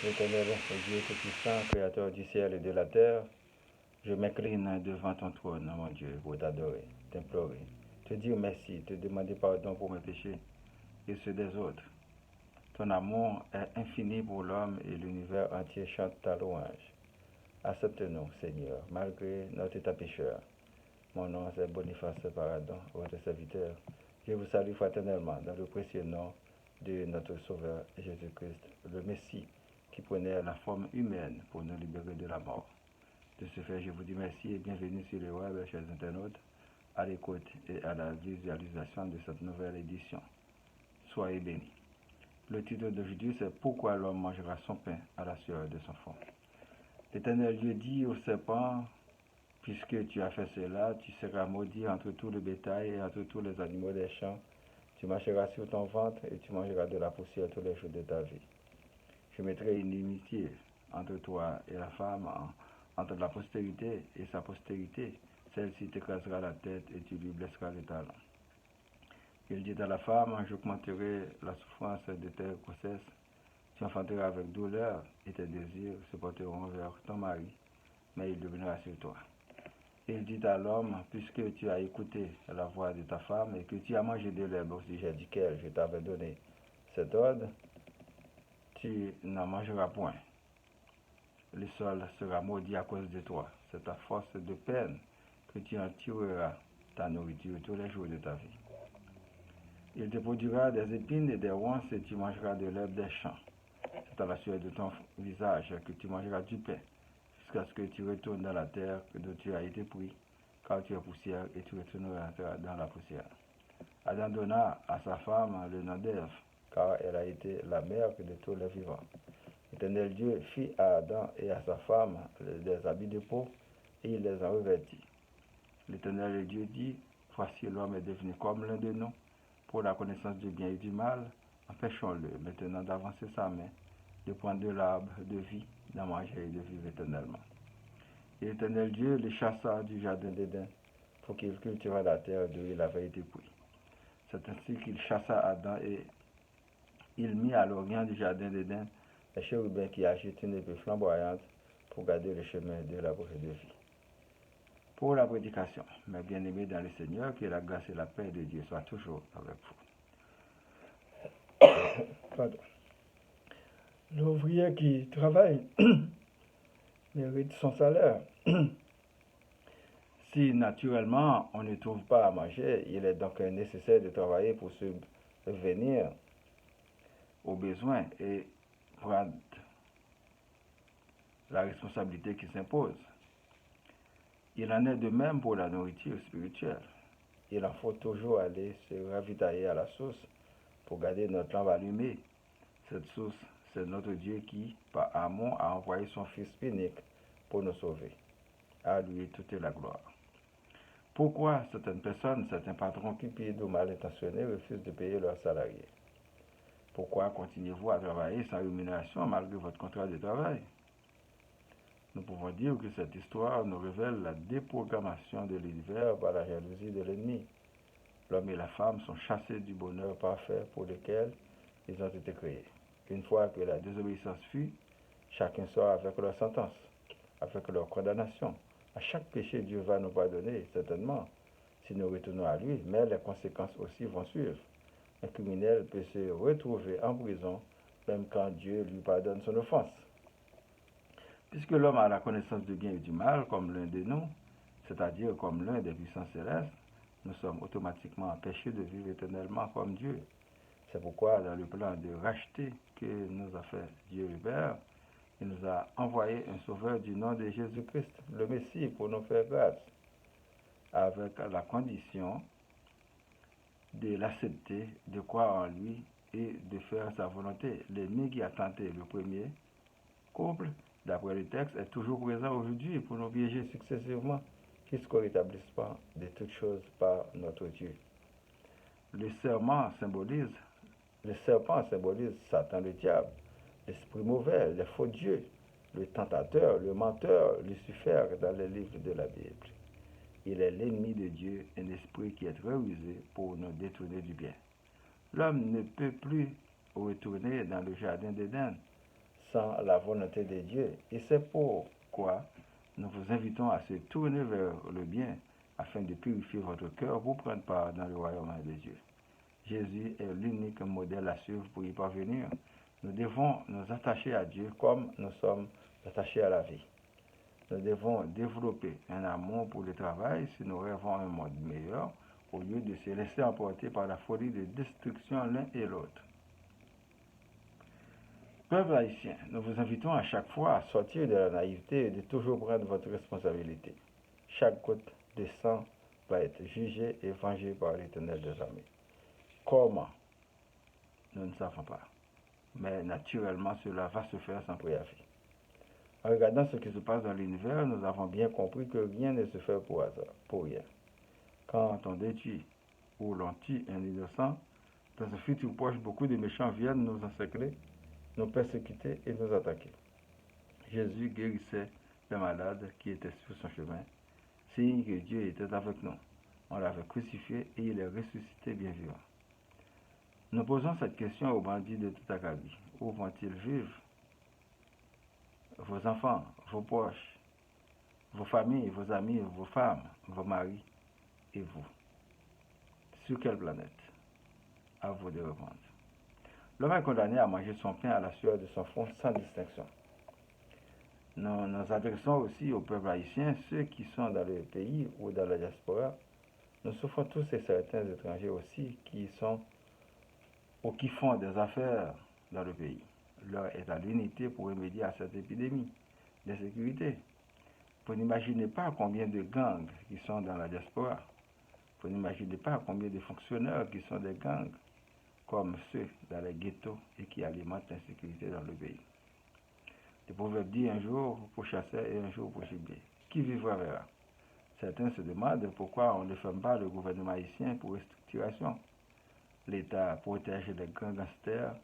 L'Éternel Dieu Tout-Puissant, Créateur du ciel et de la terre, je m'incline devant ton trône, mon Dieu, pour t'adorer, t'implorer, te dire merci, te demander pardon pour mes péchés et ceux des autres. Ton amour est infini pour l'homme et l'univers entier chante ta louange. Accepte-nous, Seigneur, malgré notre état pécheur. Mon nom c'est Boniface Paradon, votre serviteur. Je vous salue fraternellement dans le précieux nom de notre Sauveur Jésus-Christ, le Messie, qui prenait la forme humaine pour nous libérer de la mort. De ce fait, je vous dis merci et bienvenue sur le web, chers internautes, à l'écoute et à la visualisation de cette nouvelle édition. Soyez bénis. Le titre d'aujourd'hui, c'est Pourquoi l'homme mangera son pain à la sueur de son front. L'Éternel Dieu dit au serpent, puisque tu as fait cela, tu seras maudit entre tout le bétail et entre tous les animaux des champs. Tu marcheras sur ton ventre et tu mangeras de la poussière tous les jours de ta vie. Je mettrai une inimitié entre toi et la femme, entre la postérité et sa postérité. Celle-ci t'écrasera la tête et tu lui blesseras les talons. Il dit à la femme, j'augmenterai la souffrance de tes grossesses. Tu enfanteras avec douleur et tes désirs se porteront vers ton mari, mais il deviendra sur toi. Il dit à l'homme, puisque tu as écouté la voix de ta femme et que tu as mangé de l'herbe au sujet duquel je t'avais donné cet ordre, tu n'en mangeras point. Le sol sera maudit à cause de toi. C'est à force de peine que tu en tireras ta nourriture tous les jours de ta vie. Il te produira des épines et des ronces et tu mangeras de l'herbe des champs. C'est à la sueur de ton visage que tu mangeras du pain, jusqu'à ce que tu retournes dans la terre d'où tu as été pris, car tu es poussière et tu retourneras dans la poussière. Adam donna à sa femme le nom d'Ève, car elle a été la mère de tous les vivants. L'Éternel Dieu fit à Adam et à sa femme des habits de peau, et il les en revêtit. L'Éternel Dieu dit, voici l'homme est devenu comme l'un de nous, pour la connaissance du bien et du mal, empêchons-le maintenant d'avancer sa main, de prendre de l'arbre de vie, d'en manger et de vivre éternellement. Et l'Éternel Dieu les chassa du jardin d'Éden, pour qu'il cultivât la terre d'où il avait été pris. C'est ainsi qu'il chassa Adam et il mit à l'orient du jardin d'Éden les chérubins qui agitent une épée flamboyante pour garder le chemin de l'arbre de vie. Pour la prédication, mes bien-aimés dans le Seigneur, que la grâce et la paix de Dieu soient toujours avec vous. Pardon. L'ouvrier qui travaille mérite son salaire. Si naturellement on ne trouve pas à manger, il est donc nécessaire de travailler pour subvenir aux besoins et prendre la responsabilité qui s'impose. Il en est de même pour la nourriture spirituelle. Il en faut toujours aller se ravitailler à la source pour garder notre lampe allumée. Cette source, c'est notre Dieu qui, par amour, a envoyé son Fils unique pour nous sauver. À lui toute la gloire. Pourquoi certaines personnes, certains patrons cupides ou mal intentionnés refusent de payer leurs salariés? Pourquoi continuez-vous à travailler sans rémunération malgré votre contrat de travail? Nous pouvons dire que cette histoire nous révèle la déprogrammation de l'univers par la jalousie de l'ennemi. L'homme et la femme sont chassés du bonheur parfait pour lequel ils ont été créés. Une fois que la désobéissance fut, chacun sort avec leur sentence, avec leur condamnation. À chaque péché, Dieu va nous pardonner, certainement, si nous retournons à lui, mais les conséquences aussi vont suivre. Un criminel peut se retrouver en prison, même quand Dieu lui pardonne son offense. Puisque l'homme a la connaissance du bien et du mal comme l'un de nous, c'est-à-dire comme l'un des puissances célestes, nous sommes automatiquement empêchés de vivre éternellement comme Dieu. C'est pourquoi, dans le plan de racheter que nous a fait Dieu le Père, il nous a envoyé un sauveur du nom de Jésus-Christ, le Messie, pour nous faire grâce, avec la condition de l'accepter, de croire en lui et de faire sa volonté. L'ennemi qui a tenté le premier couple, d'après le texte, est toujours présent aujourd'hui pour nous piéger successivement jusqu'au rétablissement de toutes choses par notre Dieu. Le serpent symbolise Satan, le diable, l'esprit mauvais, les faux dieux, le tentateur, le menteur, Lucifer dans les livres de la Bible. Il est l'ennemi de Dieu, un esprit qui est très rusé pour nous détourner du bien. L'homme ne peut plus retourner dans le jardin d'Éden sans la volonté de Dieu. Et c'est pourquoi nous vous invitons à se tourner vers le bien afin de purifier votre cœur pour prendre part dans le royaume de Dieu. Jésus est l'unique modèle à suivre pour y parvenir. Nous devons nous attacher à Dieu comme nous sommes attachés à la vie. Nous devons développer un amour pour le travail si nous rêvons un monde meilleur, au lieu de se laisser emporter par la folie de destruction l'un et l'autre. Peuple haïtien, nous vous invitons à chaque fois à sortir de la naïveté et de toujours prendre votre responsabilité. Chaque goutte de sang va être jugée et vengée par l'Éternel des armées. Comment? Nous ne savons pas. Mais naturellement, cela va se faire sans préavis. En regardant ce qui se passe dans l'univers, nous avons bien compris que rien ne se fait pour hasard, pour rien. Quand on détruit ou l'on tue un innocent, dans un futur proche, beaucoup de méchants viennent nous encercler, nous persécuter et nous attaquer. Jésus guérissait les malades qui étaient sur son chemin, signe que Dieu était avec nous. On l'avait crucifié et il est ressuscité bien vivant. Nous posons cette question aux bandits de tout Akabi. Où vont-ils vivre? Vos enfants, vos proches, vos familles, vos amis, vos femmes, vos maris et vous. Sur quelle planète? À vous de répondre. L'homme est condamné à manger son pain à la sueur de son front sans distinction. Nous nous adressons aussi au peuple haïtien, ceux qui sont dans le pays ou dans la diaspora. Nous souffrons tous et certains étrangers aussi qui sont ou qui font des affaires dans le pays. L'heure est à l'unité pour remédier à cette épidémie d'insécurité. Vous n'imaginez pas combien de gangs qui sont dans la diaspora. Vous n'imaginez pas combien de fonctionnaires qui sont des gangs, comme ceux dans les ghettos et qui alimentent l'insécurité dans le pays. Le proverbe dit un jour pour chasser et un jour pour gibier. Qui vivra verra. Certains se demandent pourquoi on ne ferme pas le gouvernement haïtien pour restructuration. L'État protège les grands gangsters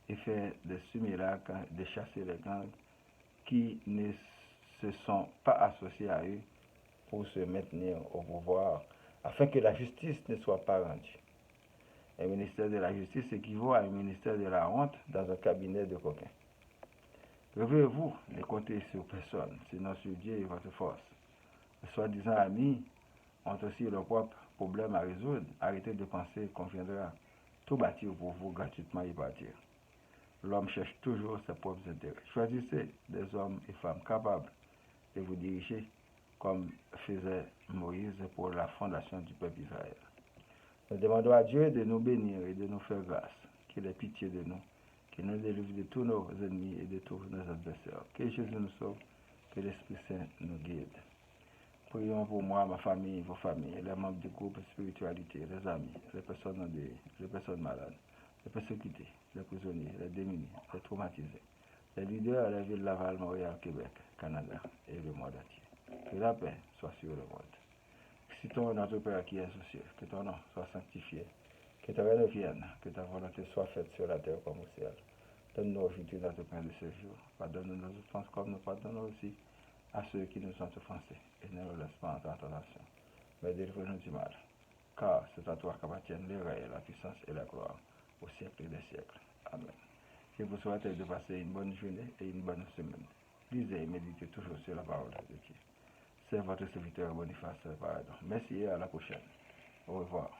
et fait des simulacres de chasser les gangs qui ne se sont pas associés à eux pour se maintenir au pouvoir, afin que la justice ne soit pas rendue. Un ministère de la justice équivaut à un ministère de la honte dans un cabinet de coquins. Réveillez-vous, ne comptez sur personne, sinon sur Dieu et votre force. Les soi-disant amis ont aussi leurs propres problèmes à résoudre. Arrêtez de penser qu'on viendra tout bâtir pour vous gratuitement y partir. L'homme cherche toujours ses propres intérêts. Choisissez des hommes et femmes capables de vous diriger comme faisait Moïse pour la fondation du peuple Israël. Nous demandons à Dieu de nous bénir et de nous faire grâce, qu'il ait pitié de nous, qu'il nous délivre de tous nos ennemis et de tous nos adversaires. Que Jésus nous sauve, que l'Esprit Saint nous guide. Prions pour moi, ma famille, vos familles, les membres du groupe Spiritualité, les amis, les personnes endeuillées, les personnes malades, les persécutés, les prisonniers, les démunis, les traumatisés, les leaders à la ville de Laval, Montréal, Québec, Canada et le monde entier. Que la paix soit sur le monde. Citons notre Père qui est aux cieux, que ton nom soit sanctifié, que ta règne vienne, que ta volonté soit faite sur la terre comme au ciel. Donne-nous aujourd'hui notre pain de ce jour. Pardonne-nous nos offenses comme nous pardonnons aussi à ceux qui nous sont offensés, et ne nous laisse pas entrer en tentation, mais délivre-nous du mal. Car c'est à toi qu'appartiennent les règnes, la puissance et la gloire, au siècle des siècles. Amen. Je vous souhaite de passer une bonne journée et une bonne semaine. Lisez et méditez toujours sur la parole de Dieu. C'est votre serviteur Boniface Paradon. Merci et à la prochaine. Au revoir.